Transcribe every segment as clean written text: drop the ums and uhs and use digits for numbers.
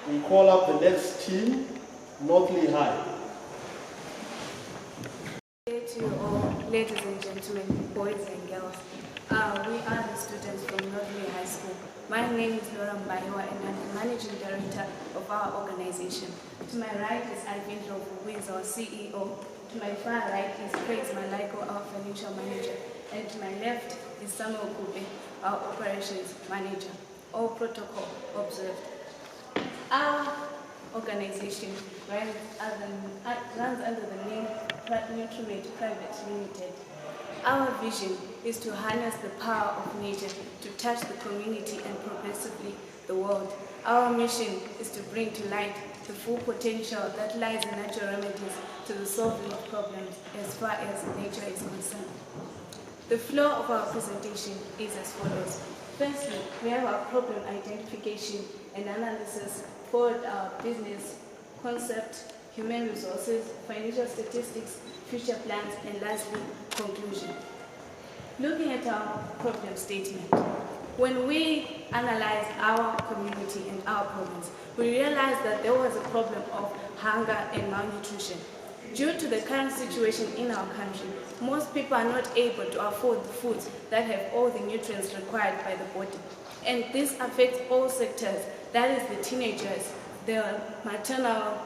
we call up the next team, Northlea High. Good day to you all, ladies and gentlemen, boys and girls. We are the students from Northlea High School. My name is Bulawayo and I'm the managing director of our organization. To my right is Alvin Lovo, who is our CEO. To my far right is Craig Malaiko, our financial manager. And to my left is Samuel Kube, our operations manager. All protocol observed. Our organization runs under the name Nutriment Private Limited. Our vision is to harness the power of nature to touch the community and progressively the world. Our mission is to bring to light the full potential that lies in natural remedies to the solving of problems as far as nature is concerned. The flow of our presentation is as follows. Firstly, we have our problem identification and analysis, followed our business concept, human resources, financial statistics, future plans, and lastly, conclusion. Looking at our problem statement, when we analyzed our community and our problems, we realized that there was a problem of hunger and malnutrition. Due to the current situation in our country, most people are not able to afford the foods that have all the nutrients required by the body. And this affects all sectors, that is the teenagers, the maternal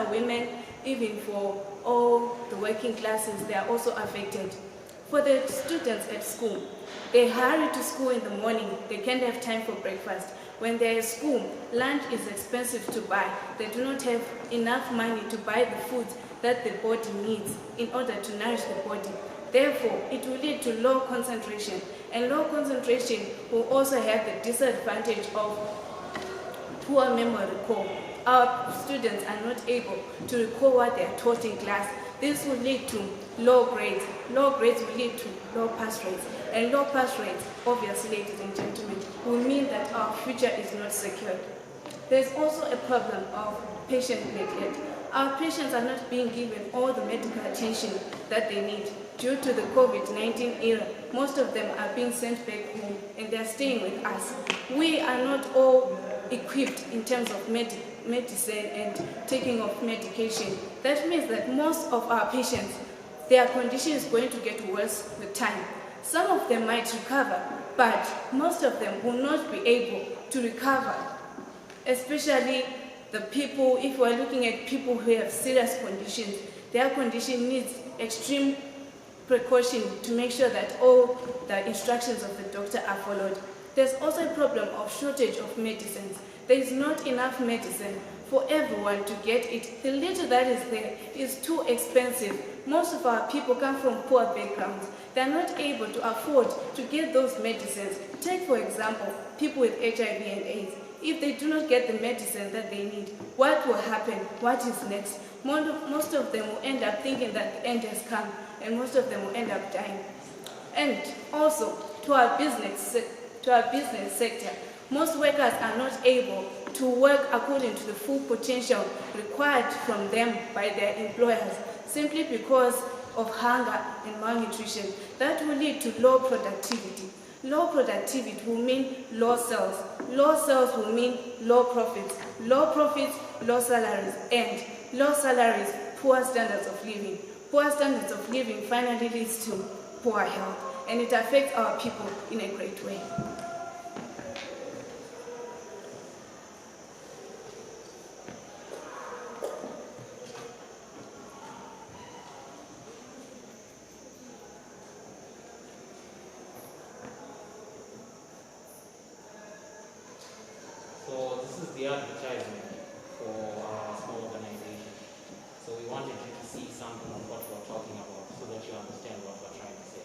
women, even for all the working classes, they are also affected. For the students at school, they hurry to school in the morning, they can't have time for breakfast. When they're at school, lunch is expensive to buy. They do not have enough money to buy the foods that the body needs in order to nourish the body. Therefore, it will lead to low concentration, and low concentration will also have the disadvantage of poor memory recall. Our students are not able to recall what they are taught in class. This will lead to low grades. Low grades will lead to low pass rates. And low pass rates, obviously, ladies and gentlemen, will mean that our future is not secured. There's also a problem of patient neglect. Our patients are not being given all the medical attention that they need. Due to the COVID-19 era, most of them are being sent back home and they're staying with us. We are not all equipped in terms of medicine and taking of medication. That means that most of our patients, their condition is going to get worse with time. Some of them might recover, but most of them will not be able to recover, especially the people, if we're looking at people who have serious conditions, their condition needs extreme precaution to make sure that all the instructions of the doctor are followed. There's also a problem of shortage of medicines. There is not enough medicine for everyone to get it. The little that is there is too expensive. Most of our people come from poor backgrounds. They are not able to afford to get those medicines. Take, for example, people with HIV and AIDS. If they do not get the medicine that they need, what will happen? What is next? Most of them will end up thinking that the end has come, and most of them will end up dying. And also, to our business sector, most workers are not able to work according to the full potential required from them by their employers, simply because of hunger and malnutrition. That will lead to low productivity. Low productivity will mean low sales. Low sales will mean low profits. Low profits, low salaries. And low salaries, poor standards of living. Poor standards of living finally leads to poor health. And it affects our people in a great way. So this is the advertisement for our small organization. So we wanted you to see something of what we're talking about so that you understand what we're trying to say.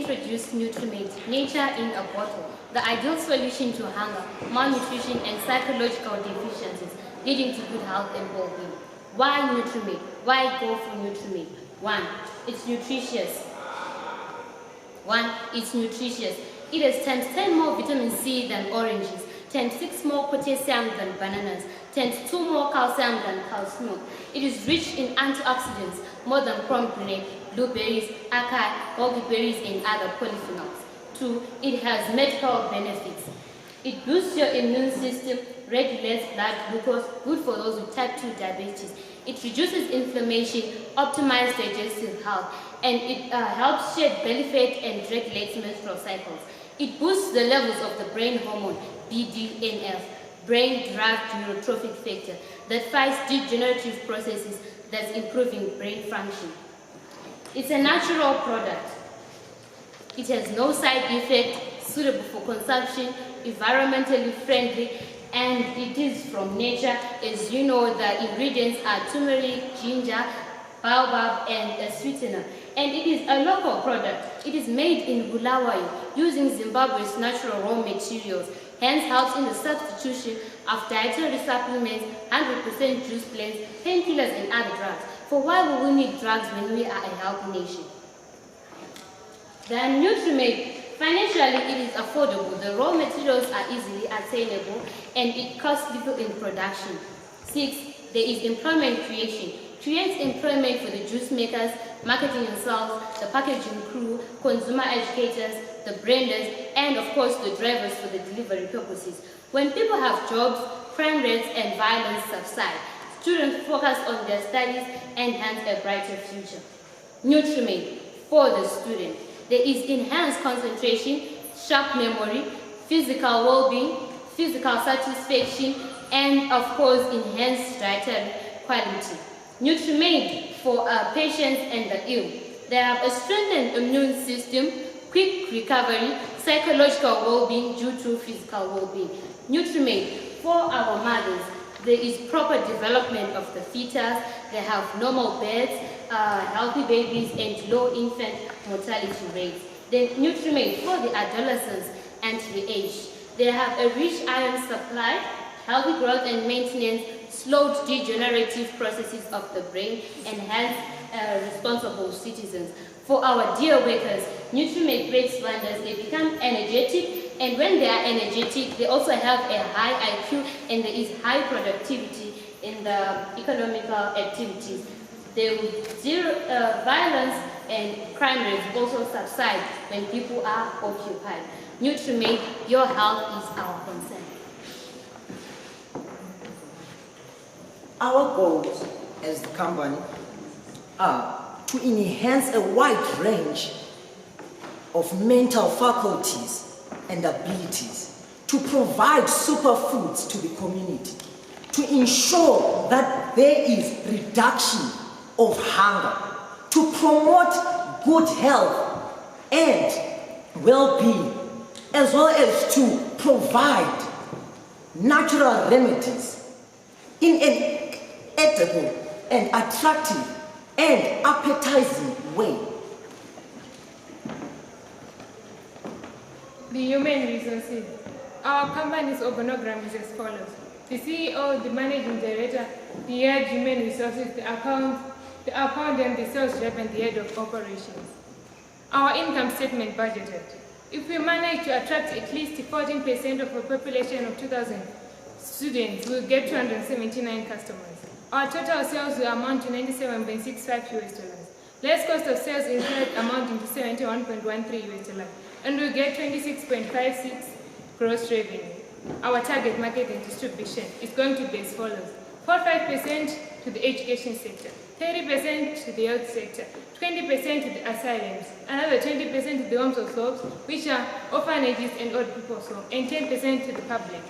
introduced Nutriment, nature in a bottle, the ideal solution to hunger, malnutrition, and psychological deficiencies, leading to good health and well-being. Why Nutriment? Why go for Nutriment? It's nutritious. It has times 10 more vitamin C than oranges, times 6 more potassium than bananas, times 2 more calcium than cow's milk. It is rich in antioxidants, more than pomegranate, blueberries, acai, goji and other polyphenols. 2. It has medical benefits. It boosts your immune system, regulates blood glucose, good for those with type 2 diabetes. It reduces inflammation, optimizes digestive health, and it helps shed belly fat and regulates menstrual cycles. It boosts the levels of the brain hormone, BDNF, brain-derived neurotrophic factor, that fights degenerative processes that's improving brain function. It's a natural product. It has no side effect, suitable for consumption, environmentally friendly, and it is from nature. As you know, the ingredients are turmeric, ginger, baobab, and a sweetener. And it is a local product. It is made in Bulawayo using Zimbabwe's natural raw materials, hence helps in the substitution of dietary supplements, 100% juice blends, painkillers, and other drugs. For why would we need drugs when we are a healthy nation? The Nutriment, financially it is affordable. The raw materials are easily attainable and it costs little in production. 6. There is employment creation. Creates employment for the juice makers, marketing and sales, the packaging crew, consumer educators, the branders, and of course the drivers for the delivery purposes. When people have jobs, crime rates and violence subside. Students focus on their studies and hence a brighter future. Nutriment for the student. There is enhanced concentration, sharp memory, physical well-being, physical satisfaction, and of course enhanced dietary quality. Nutriment for patients and the ill. They have a strengthened immune system, quick recovery, psychological well-being due to physical well-being. Nutriment for our mothers. There is proper development of the fetus. They have normal births, healthy babies, and low infant mortality rates. Then Nutriment for the adolescents and the age. They have a rich iron supply, healthy growth and maintenance, slowed degenerative processes of the brain, and hence responsible citizens. For our dear workers, Nutriment breaks wonders. They become energetic, and when they are energetic, they also have a high IQ, and there is high productivity in the economical activities. There will zero violence and crime rates also subside when people are occupied. Nutriment, your health is our concern. Our goals as the company are to enhance a wide range of mental faculties and abilities, to provide superfoods to the community, to ensure that there is reduction of hunger, to promote good health and well-being, as well as to provide natural remedies in an edible and attractive and appetizing way. The human resources. Our company's organogram is as follows. The CEO, the managing director, the head human resources, the accountant, the sales rep, and the head of operations. Our income statement budgeted. If we manage to attract at least 14% of a population of 2,000 students, we'll get 279 customers. Our total sales will amount to $97.65 US. Less cost of sales incurred amounting to $71.13 US, and we'll get 26.56 gross revenue. Our target market and distribution is going to be as follows. 45% to the education sector, 30% to the health sector, 20% to the asylums, another 20% to the homes of souls, which are orphanages and old people's homes, and 10% to the public.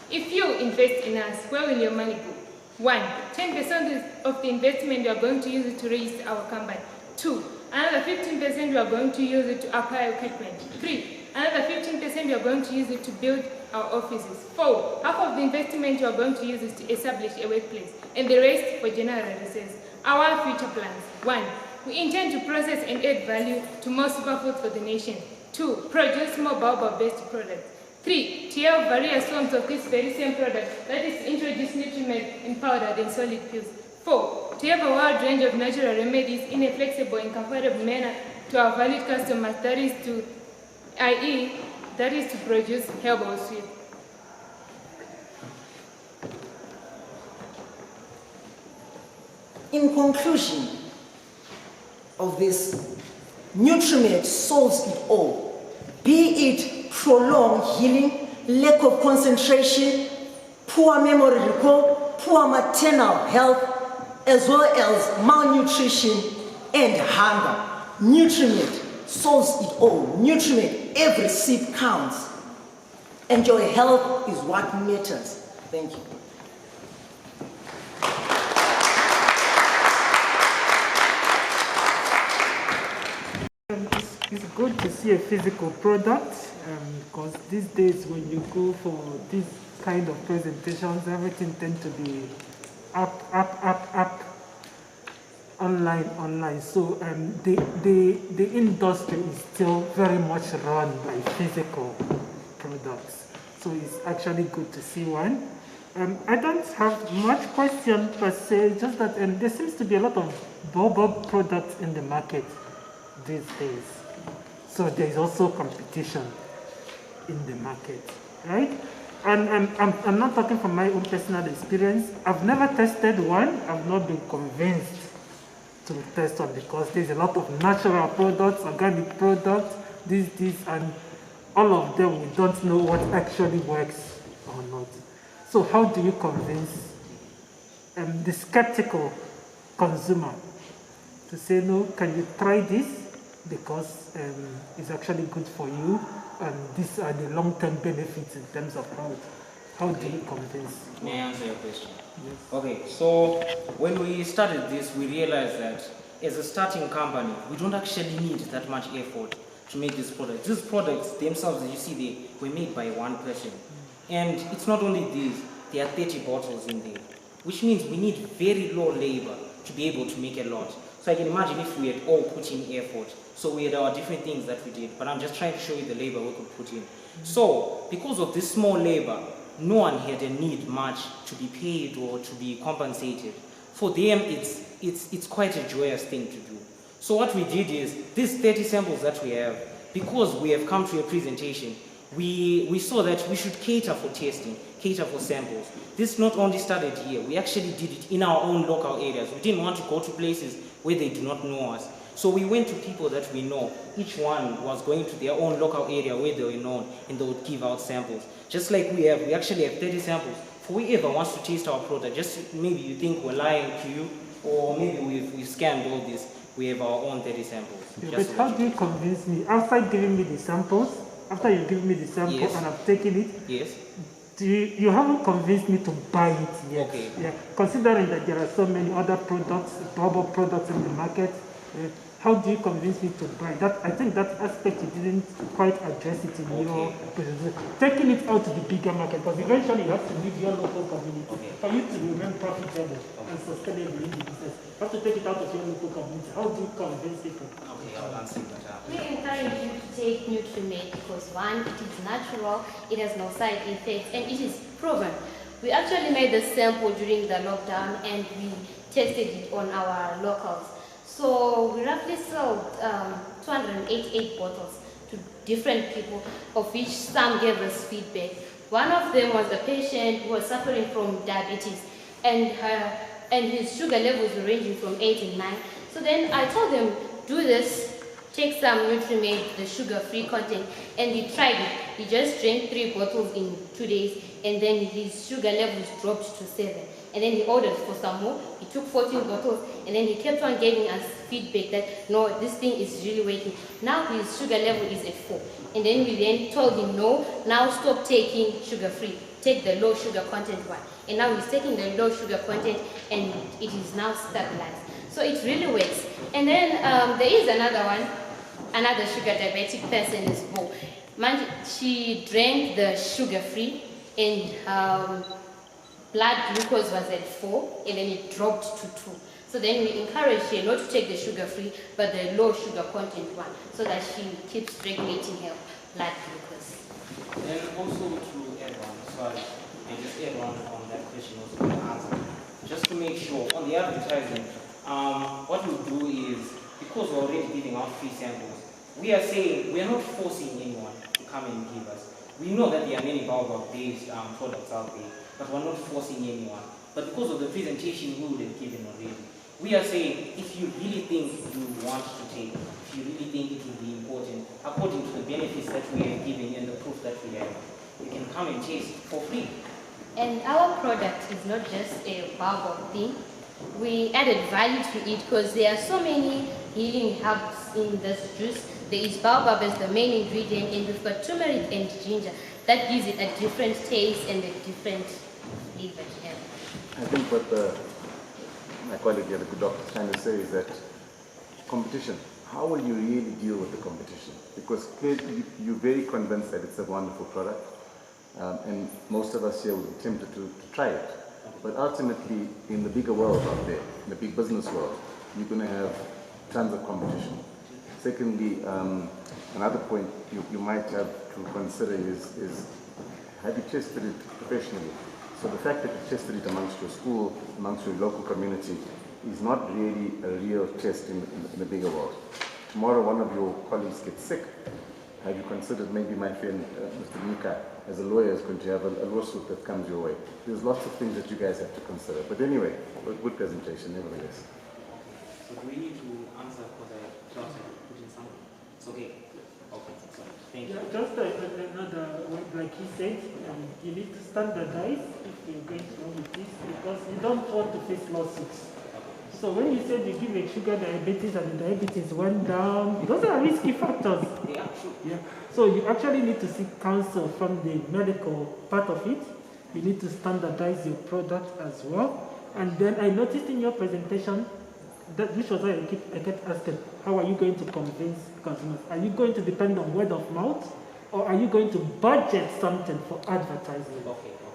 If you invest in us, where will your money go? 1. 10% of the investment we are going to use it to register our company. 2. Another 15% we are going to use it to acquire equipment. 3. Another 15% we are going to use it to build our offices. 4. Half of the investment we are going to use is to establish a workplace, and the rest for general reserves. Our future plans. 1. we intend to process and add value to more superfoods for the nation. 2. Produce more baobab-based products. 3. To have various forms of this very same product, that is, introduce Nutriment in powdered and solid pills. 4. To have a wide range of natural remedies in a flexible and comfortable manner to our valued customers, that is to produce herbal sweets. In conclusion of this, Nutriment solves it all, be it prolonged healing, lack of concentration, poor memory recall, poor maternal health, as well as malnutrition and hunger. Nutriment solves it all. Nutriment, every sip counts. And your health is what matters. Thank you. It's good to see a physical product because these days when you go for these kind of presentations, everything tends to be up, online. So the industry is still very much run by physical products. So it's actually good to see one. I don't have much question per se, just that there seems to be a lot of baobab products in the market these days. So there is also competition in the market, right? And I'm not talking from my own personal experience. I've never tested one. I've not been convinced to test one because there's a lot of natural products, organic products, this, and all of them we don't know what actually works or not. So how do you convince the skeptical consumer to say, no, can you try this because it's actually good for you and these are the long-term benefits in terms of health? How do you convince? May I answer your question? Yes. Okay, so when we started this, we realized that as a starting company, we don't actually need that much effort to make this product. These products themselves, as you see, they were made by one person. And it's not only these, there are 30 bottles in there, which means we need very low labor to be able to make a lot. So I can imagine if we had all put in effort. So we had our different things that we did, but I'm just trying to show you the labor we could put in. So because of this small labor, no one had a need much to be paid or to be compensated. For them, it's quite a joyous thing to do. So what we did is, these 30 samples that we have, because we have come to a presentation, we saw that we should cater for testing, cater for samples. This not only started here, we actually did it in our own local areas. We didn't want to go to places where they do not know us. So we went to people that we know. Each one was going to their own local area where they were known, and they would give out samples. Just like we actually have 30 samples. For whoever wants to taste our product, just maybe you think we're lying to you, or maybe we've scanned all this, we have our own 30 samples. Yeah, but how do you convince me? After giving me the samples, after you give me the sample Yes. and I've taken it, Yes. you haven't convinced me to buy it yet. Okay. Yeah. Considering that there are so many other products, baobab products in the market, how do you convince me to buy that? I think that aspect you didn't quite address it in your presentation. Taking it out to the bigger market, because eventually you have to leave your local community for you to remain profitable and sustainable in the business. You have to take it out of your local community. How do you convince people? Okay, I'll answer that. We encourage you to take Nutriment because one, it is natural, it has no side effects, and it is proven. We actually made the sample during the lockdown and we tested it on our locals. So we roughly sold 288 bottles to different people, of which some gave us feedback. One of them was a patient who was suffering from diabetes, and his sugar levels were ranging from 8 and 9. So then I told them, do this, take some Nutriment, the sugar-free content, and he tried it. He just drank 3 bottles in 2 days, and then his sugar levels dropped to 7. And then he ordered for some more. He took 14 bottles, and then he kept on giving us feedback that, no, this thing is really working. Now his sugar level is at 4. And then we then told him, no, now stop taking sugar-free. Take the low sugar content one. And now he's taking the low sugar content, and it is now stabilized. So it really works. And then there is another one, another sugar diabetic person is Bo. She drank the sugar-free, and blood glucose was at 4, and then it dropped to 2. So then we encourage her not to take the sugar-free, but the low sugar content one, so that she keeps regulating her blood glucose. And also to add on, sorry, and just add on that question also to answer. Just to make sure, on the advertising, what we do is, because we're already giving out free samples, we are saying, we are not forcing anyone to come and give us. We know that there are many baobab-based products out there, but we're not forcing anyone. But because of the presentation we would have given already, we are saying, if you really think you want to take, if you really think it will be important, according to the benefits that we are giving and the proof that we have, you can come and taste it for free. And our product is not just a baobab thing. We added value to it because there are so many healing herbs in this juice. There is baobab as the main ingredient, and we've got turmeric and ginger that gives it a different taste and a different flavor to have. I think what my colleague here, the good doctor, is trying to say is that competition, how will you really deal with the competition? Because clearly you're very convinced that it's a wonderful product, and most of us here will be tempted to try it. But ultimately, in the bigger world out there, in the big business world, you're going to have tons of competition. Secondly, another point you might have to consider is have you tested it professionally? So the fact that you tested it amongst your school, amongst your local community, is not really a real test in the bigger world. Tomorrow one of your colleagues gets sick. Have you considered maybe my friend Mr. Nika, as a lawyer, is going to have a lawsuit that comes your way? There's lots of things that you guys have to consider. But anyway, good presentation nevertheless. So do we need to answer for the class put in something? It's okay. Okay, sorry. Thank you. Yeah, just another word, like he said, you need to standardize if you're going to go with this, because you don't want to face lawsuits. So when you said you give a sugar diabetes and the diabetes went down, those are risky factors. Yeah, sure. Yeah. So you actually need to seek counsel from the medical part of it. You need to standardize your product as well. And then I noticed in your presentation, which was why I kept asking, how are you going to convince consumers? Are you going to depend on word of mouth, or are you going to budget something for advertising?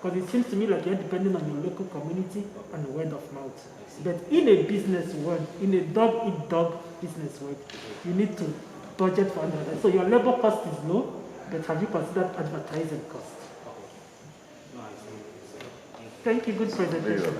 Because it seems to me like you're depending on your local community and word of mouth. But in a business world, in a dog-eat-dog business world, you need to budget for advertising. So your labor cost is low, but have you considered advertising cost? Thank you, good presentation.